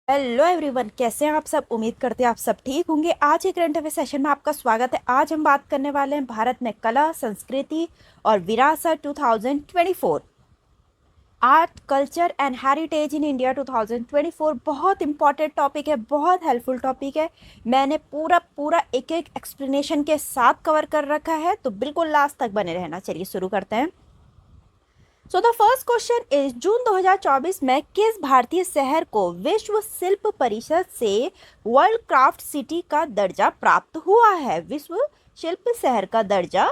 Hello everyone, कैसे हैं आप सब। उम्मीद करते हैं आप सब ठीक होंगे। आज के करंट अफेयर सेशन में आपका स्वागत है। आज हम बात करने वाले हैं भारत में कला, संस्कृति और विरासत 2024, art, culture and heritage in India 2024। बहुत इंपॉर्टेंट टॉपिक है, बहुत हेल्पफुल टॉपिक है। मैंने पूरा पूरा एक एक एक्सप्लेनेशन के साथ कवर कर रखा है, तो बिल्कुल लास्ट तक बने रहना। चलिए शुरू करते हैं। So the first question is, June 2024 में किस भारतीय शहर को विश्व शिल्प परिषद से वर्ल्ड क्राफ्ट सिटी का दर्जा प्राप्त हुआ है। विश्व शिल्प शहर का दर्जा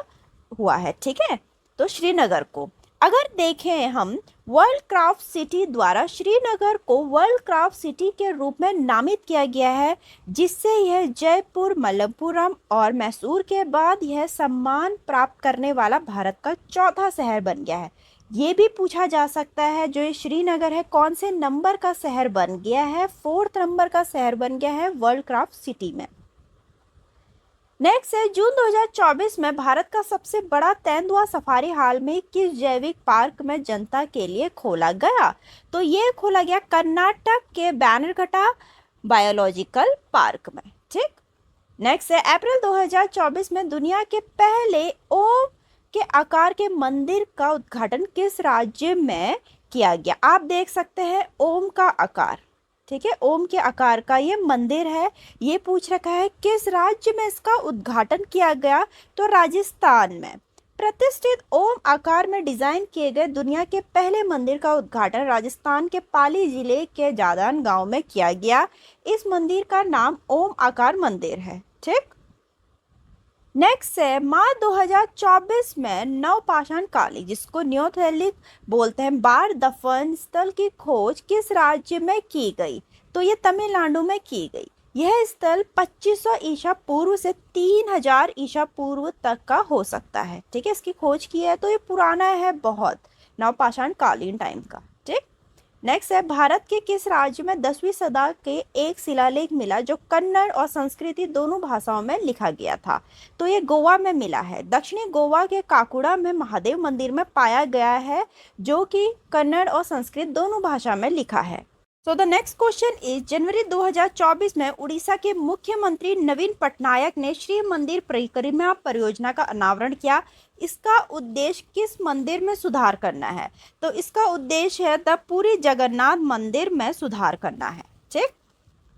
हुआ है, ठीक है। तो श्रीनगर को अगर देखें हम, वर्ल्ड क्राफ्ट सिटी द्वारा श्रीनगर को वर्ल्ड क्राफ्ट सिटी के रूप में नामित किया गया है, जिससे यह जयपुर, मलप्पुरम और मैसूर के बाद यह सम्मान प्राप्त करने वाला भारत का चौथा शहर बन गया है। ये भी पूछा जा सकता है, जो ये श्रीनगर है कौन से नंबर का शहर बन गया है। 4th नंबर का शहर बन गया है वर्ल्ड क्राफ्ट सिटी में। नेक्स्ट है, जून 2024 में भारत का सबसे बड़ा तेंदुआ सफारी हाल में किस जैविक पार्क में जनता के लिए खोला गया। तो ये खोला गया कर्नाटक के बैनरघट्टा बायोलॉजिकल पार्क में, ठीक। नेक्स्ट है, अप्रैल 2024 में दुनिया के पहले ओम के आकार के मंदिर का उद्घाटन किस राज्य में किया गया। आप देख सकते हैं ओम का आकार, ठीक है। ओम के आकार का ये मंदिर है। ये पूछ रखा है किस राज्य में इसका उद्घाटन किया गया, तो राजस्थान में। प्रतिष्ठित ओम आकार में डिजाइन किए गए दुनिया के पहले मंदिर का उद्घाटन राजस्थान के पाली जिले के जादान गांव में किया गया। इस मंदिर का नाम ओम आकार मंदिर है, ठीक। नेक्स्ट है, मार्च 2024 में नवपाषाण कालीन, जिसको न्योथेलिक बोलते हैं, बाढ़ दफन स्थल की खोज किस राज्य में की गई। तो ये तमिलनाडु में की गई। यह स्थल 2500 ईसा पूर्व से 3000 ईसा पूर्व तक का हो सकता है, ठीक है। इसकी खोज की है, तो ये पुराना है बहुत, नवपाषाण कालीन टाइम का, ठीक। नेक्स्ट है, भारत के किस राज्य में 10वीं सदी के एक शिलालेख मिला जो कन्नड़ और संस्कृति दोनों भाषाओं में लिखा गया था। तो ये गोवा में मिला है। दक्षिणी गोवा के काकुड़ा में महादेव मंदिर में पाया गया है, जो कि कन्नड़ और संस्कृत दोनों भाषा में लिखा है। So the next question is, January 2024 में उड़ीसा के मुख्यमंत्री नवीन पटनायक ने श्री मंदिर परिक्रमा परियोजना का अनावरण किया। इसका उद्देश्य किस मंदिर में सुधार करना है। तो इसका उद्देश्य है द पुरी जगन्नाथ मंदिर में सुधार करना है, ठीक।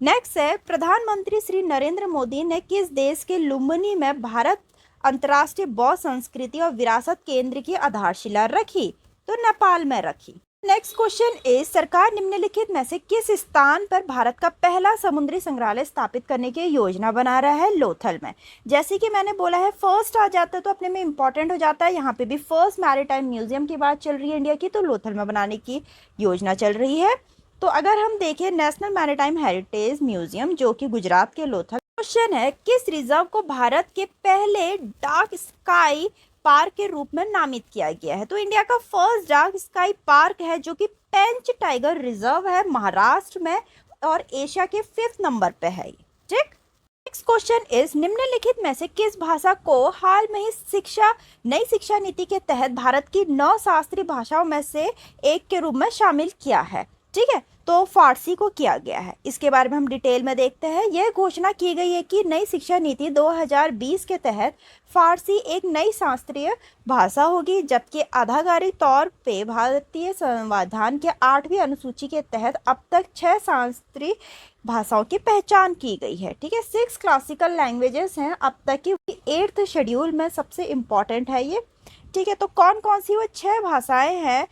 नेक्स्ट है, प्रधानमंत्री श्री नरेंद्र मोदी ने किस देश के लुम्बिनी में भारत अंतर्राष्ट्रीय बौद्ध संस्कृति और विरासत केंद्र की आधारशिला रखी। तो नेपाल में रखी। नेक्स्ट क्वेश्चन इज, सरकार निम्नलिखित में से किस स्थान पर भारत का पहला समुद्री संग्रहालय स्थापित करने की योजना बना रहा है। लोथल में। जैसे कि मैंने बोला है, फर्स्ट आ जाता है तो अपने में इंपॉर्टेंट हो जाता है। यहाँ पे भी फर्स्ट मैरीटाइम म्यूजियम की बात चल रही है इंडिया की, तो लोथल में बनाने की योजना चल रही है। तो अगर हम देखें, नेशनल मैरीटाइम हेरिटेज म्यूजियम जो कि गुजरात के लोथल। क्वेश्चन है, किस रिजर्व को भारत के पहले डार्क स्काई पार्क के रूप में नामित किया गया है। तो इंडिया का फर्स्ट डार्क स्काई पार्क है, जो कि पेंच टाइगर रिजर्व है महाराष्ट्र में, और एशिया के 5th नंबर पे है, ठीक। नेक्स्ट क्वेश्चन इज, निम्नलिखित में से किस भाषा को हाल में ही नई शिक्षा नीति के तहत भारत की 9 शास्त्रीय भाषाओं में से एक के रूप में शामिल किया है, ठीक है। तो फारसी को किया गया है। इसके बारे में हम डिटेल में देखते हैं। यह घोषणा की गई है कि नई शिक्षा नीति 2020 के तहत फारसी एक नई शास्त्रीय भाषा होगी, जबकि आधिकारिक तौर पे भारतीय संविधान के 8वीं अनुसूची के तहत अब तक 6 शास्त्रीय भाषाओं की पहचान की गई है, ठीक है। 6 क्लासिकल लैंग्वेजेस हैं अब तक की। 8th शेड्यूल में सबसे इम्पॉर्टेंट है ये, ठीक है। तो कौन कौन सी वो 6 भाषाएं हैं।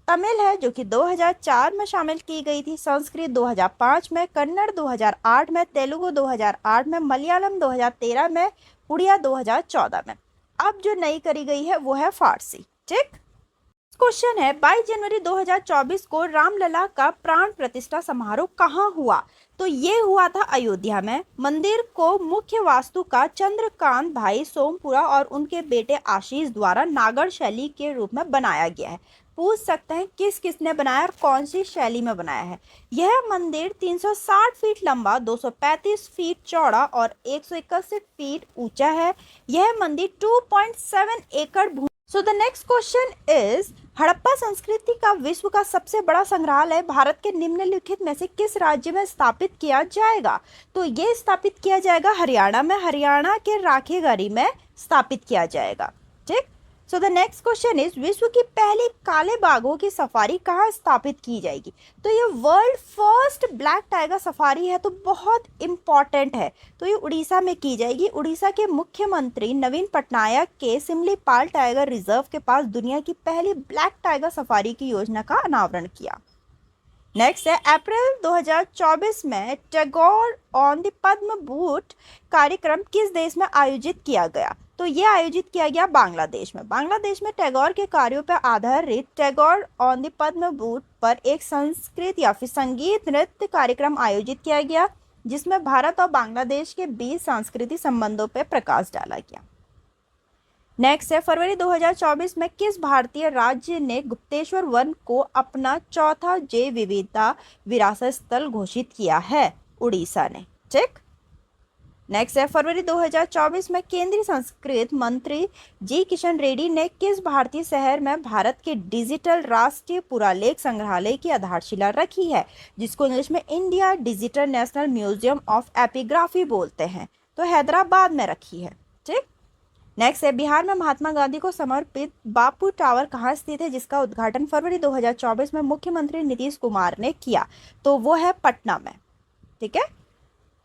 तमिल है, जो कि 2004 में शामिल की गई थी। संस्कृत 2005 में, कन्नड़ 2008 में, तेलुगु 2008 में, मलयालम 2013 में, उड़िया 2014 में। अब जो नई करी गई है वो है फारसी, ठीक। क्वेश्चन है, 22 जनवरी 2024 को रामलला का प्राण प्रतिष्ठा समारोह कहाँ हुआ। तो ये हुआ था अयोध्या में। मंदिर को मुख्य वास्तुकार चंद्रकांत भाई सोमपुरा और उनके बेटे आशीष द्वारा नागर शैली के रूप में बनाया गया है। पूछ सकते हैं किस किसने बनाया और कौन सी शैली में बनाया है। यह मंदिर 360 फीट लंबा, 235 फीट चौड़ा और 161 फीट ऊंचा है। यह मंदिर 2.7 एकड़ भूमि so the next question is, Harappa संस्कृति का विश्व का सबसे बड़ा संग्रहालय भारत के निम्नलिखित में से किस राज्य में स्थापित किया जाएगा? तो ये स्थापित किया जाएगा हरियाणा में, हरियाणा के राखीगढ़ी में स्थापित किया जाएगा। ठीक। सो द नेक्स्ट क्वेश्चन इज, विश्व की पहली काले बाघों की सफारी कहाँ स्थापित की जाएगी? तो ये world first black tiger safari है, तो बहुत इंपॉर्टेंट है। तो ये उड़ीसा में की जाएगी। उड़ीसा के मुख्यमंत्री नवीन पटनायक के सिमलीपाल टाइगर रिजर्व के पास दुनिया की पहली ब्लैक टाइगर सफारी की योजना का अनावरण किया। नेक्स्ट है, अप्रैल 2024 में टैगोर ऑन द पद्म भूषण कार्यक्रम किस देश में आयोजित किया गया? तो ये आयोजित किया गया बांग्लादेश में। बांग्लादेश में टैगोर के कार्यों पर आधारित टैगोर ऑन द पद्म भूषण पर एक संस्कृत या फिर संगीत नृत्य कार्यक्रम आयोजित किया गया, जिसमें भारत और बांग्लादेश के बीच सांस्कृतिक संबंधों पर प्रकाश डाला गया। नेक्स्ट है, फरवरी 2024 में किस भारतीय राज्य ने गुप्तेश्वर वन को अपना चौथा जैव विविधता विरासत स्थल घोषित किया है? उड़ीसा ने। ठीक। नेक्स्ट है, फरवरी 2024 में केंद्रीय संस्कृति मंत्री जी किशन रेड्डी ने किस भारतीय शहर में भारत के डिजिटल राष्ट्रीय पुरालेख संग्रहालय की आधारशिला रखी है, जिसको इंग्लिश में India digital national museum of epigraphy बोलते हैं? तो हैदराबाद में रखी है। ठीक। नेक्स्ट है, बिहार में महात्मा गांधी को समर्पित बापू टावर कहाँ स्थित है, जिसका उद्घाटन फरवरी 2024 में मुख्यमंत्री नीतीश कुमार ने किया? तो वो है पटना में। ठीक है।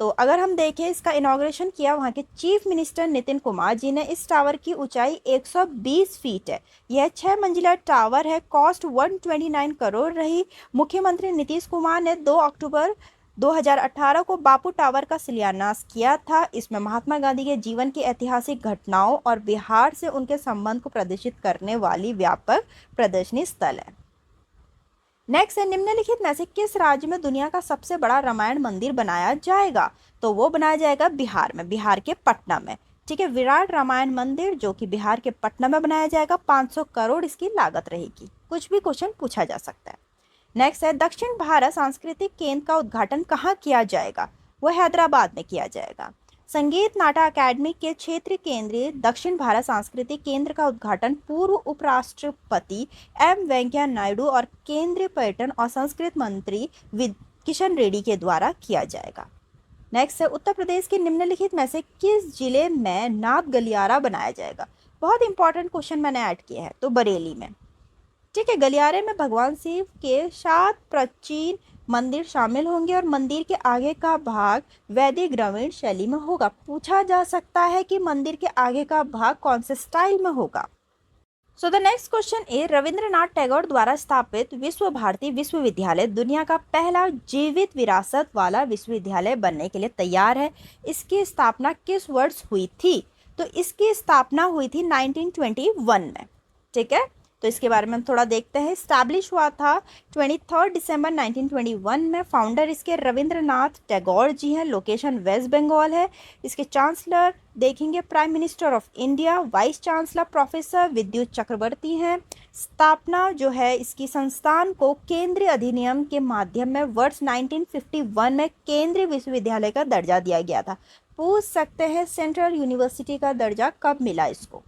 तो अगर हम देखें, इसका इनॉग्रेशन किया वहाँ के चीफ मिनिस्टर नितिन कुमार जी ने। इस टावर की ऊंचाई 120 फीट है। यह 6 मंजिला टावर है। कॉस्ट 129 करोड़ रही। मुख्यमंत्री नीतीश कुमार ने 2 अक्टूबर 2018 को बापू टावर का शिलान्यास किया था। इसमें महात्मा गांधी के जीवन की ऐतिहासिक घटनाओं और बिहार से उनके संबंध को प्रदर्शित करने वाली व्यापक प्रदर्शनी स्थल है। नेक्स्ट है, निम्नलिखित में से किस राज्य में दुनिया का सबसे बड़ा रामायण मंदिर बनाया जाएगा? तो वो बनाया जाएगा बिहार में, बिहार के पटना में। ठीक है। विराट रामायण मंदिर जो कि बिहार के पटना में बनाया जाएगा। 500 करोड़ इसकी लागत रहेगी। कुछ भी क्वेश्चन पूछा जा सकता है। नेक्स्ट है, दक्षिण भारत सांस्कृतिक केंद्र का उद्घाटन कहाँ किया जाएगा? वो हैदराबाद में किया जाएगा। संगीत नाटक अकादमी के क्षेत्रीय केंद्रीय दक्षिण भारत सांस्कृतिक केंद्र का उद्घाटन पूर्व उपराष्ट्रपति एम वेंकैया नायडू और केंद्रीय पर्यटन और संस्कृति मंत्री किशन रेड्डी के द्वारा किया जाएगा। नेक्स्ट है, उत्तर प्रदेश के निम्नलिखित में से किस जिले में नाथ गलियारा बनाया जाएगा? बहुत इंपॉर्टेंट क्वेश्चन मैंने ऐड किया है। तो बरेली में। ठीक है। गलियारे में भगवान शिव के 7 प्राचीन मंदिर शामिल होंगे और मंदिर के आगे का भाग वैदिक ग्रामीण शैली में होगा। पूछा जा सकता है कि मंदिर के आगे का भाग कौन से स्टाइल में होगा? सो the next question is, Rabindranath Tagore द्वारा स्थापित विश्व भारती विश्वविद्यालय दुनिया का पहला जीवित विरासत वाला विश्वविद्यालय बनने के लिए तैयार है। इसकी स्थापना किस वर्ष हुई थी? तो इसकी स्थापना हुई थी 1921 में। ठीक है। तो इसके बारे में हम थोड़ा देखते हैं। स्टैब्लिश हुआ था 23 दिसंबर 1921 में। फाउंडर इसके रविंद्रनाथ टैगोर जी हैं। लोकेशन वेस्ट बंगाल है। इसके चांसलर देखेंगे prime minister of India. Vice chancellor professor विद्युत चक्रवर्ती हैं। स्थापना जो है इसकी संस्थान को केंद्रीय अधिनियम के माध्यम में वर्ष 1951 में केंद्रीय विश्वविद्यालय का दर्जा दिया गया था। पूछ सकते हैं सेंट्रल यूनिवर्सिटी का दर्जा कब मिला इसको?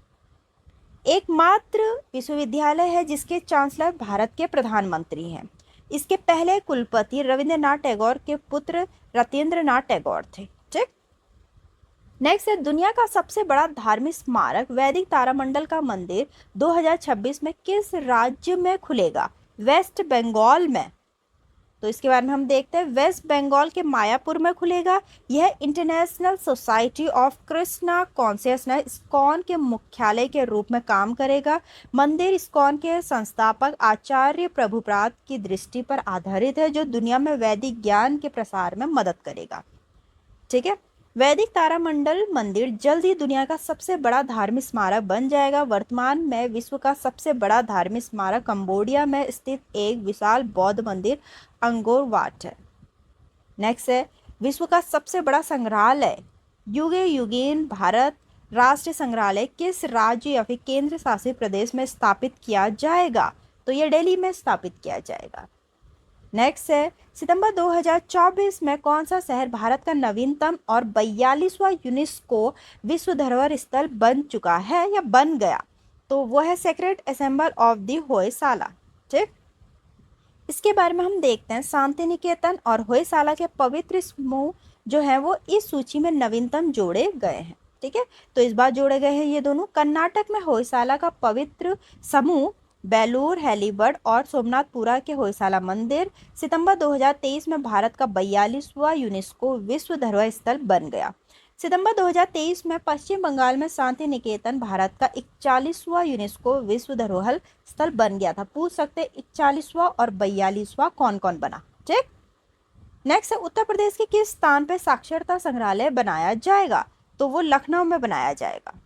एकमात्र विश्वविद्यालय है जिसके चांसलर भारत के प्रधानमंत्री हैं। इसके पहले कुलपति रविंद्रनाथ टैगोर के पुत्र रतेंद्रनाथ टैगोर थे। ठीक। नेक्स्ट है, दुनिया का सबसे बड़ा धार्मिक स्मारक वैदिक तारामंडल का मंदिर 2026 में किस राज्य में खुलेगा? वेस्ट बंगाल में। तो इसके बारे में हम देखते हैं। वेस्ट बंगाल के मायापुर में खुलेगा। यह international society of Krishna consciousness ISKCON के मुख्यालय के रूप में काम करेगा। मंदिर इस्कॉन के संस्थापक आचार्य प्रभुपाद की दृष्टि पर आधारित है, जो दुनिया में वैदिक ज्ञान के प्रसार में मदद करेगा। ठीक है। वैदिक तारामंडल मंदिर जल्द ही दुनिया का सबसे बड़ा धार्मिक स्मारक बन जाएगा। वर्तमान में विश्व का सबसे बड़ा धार्मिक स्मारक कंबोडिया में स्थित एक विशाल बौद्ध मंदिर अंगोर वाट है। नेक्स्ट है, विश्व का सबसे बड़ा संग्रहालय युगे युगीन भारत राष्ट्रीय संग्रहालय किस राज्य या फिर केंद्र शासित प्रदेश में स्थापित किया जाएगा? तो यह दिल्ली में स्थापित किया जाएगा। नेक्स्ट है, सितंबर 2024 में कौन सा शहर भारत का नवीनतम और 42वां यूनेस्को विश्व धरोहर स्थल बन चुका है या बन गया? तो वो है sacred assemble of the Hoysala. ठीक, इसके बारे में हम देखते हैं। शांति निकेतन और होयसाला के पवित्र समूह जो है वो इस सूची में नवीनतम जोड़े गए हैं। ठीक है, तो इस बार जोड़े गए हैं ये दोनों। कर्नाटक में होयसाला का पवित्र समूह बेलूर, हेलीबर्ड और सोमनाथपुरा के होयसाला मंदिर सितंबर 2023 में भारत का 42वां यूनेस्को विश्व धरोहर स्थल बन गया। सितंबर 2023 में पश्चिम बंगाल में शांति निकेतन भारत का 41वां यूनेस्को विश्व धरोहर स्थल बन गया था। पूछ सकते 41वां और 42वां कौन कौन बना। ठीक, नेक्स्ट है उत्तर प्रदेश के किस स्थान पर साक्षरता संग्रहालय बनाया जाएगा, तो वो लखनऊ में बनाया जाएगा।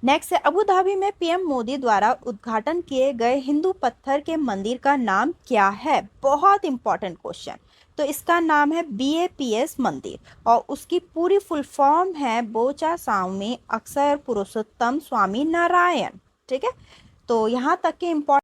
नेक्स्ट है अबू धाबी में पीएम मोदी द्वारा उद्घाटन किए गए हिंदू पत्थर के मंदिर का नाम क्या है। बहुत इंपॉर्टेंट क्वेश्चन। तो इसका नाम है BAPS मंदिर और उसकी पूरी फुल फॉर्म है बोचा स्वामी अक्षर पुरुषोत्तम स्वामी नारायण। ठीक है, तो यहाँ तक के इम्पोर्टेंट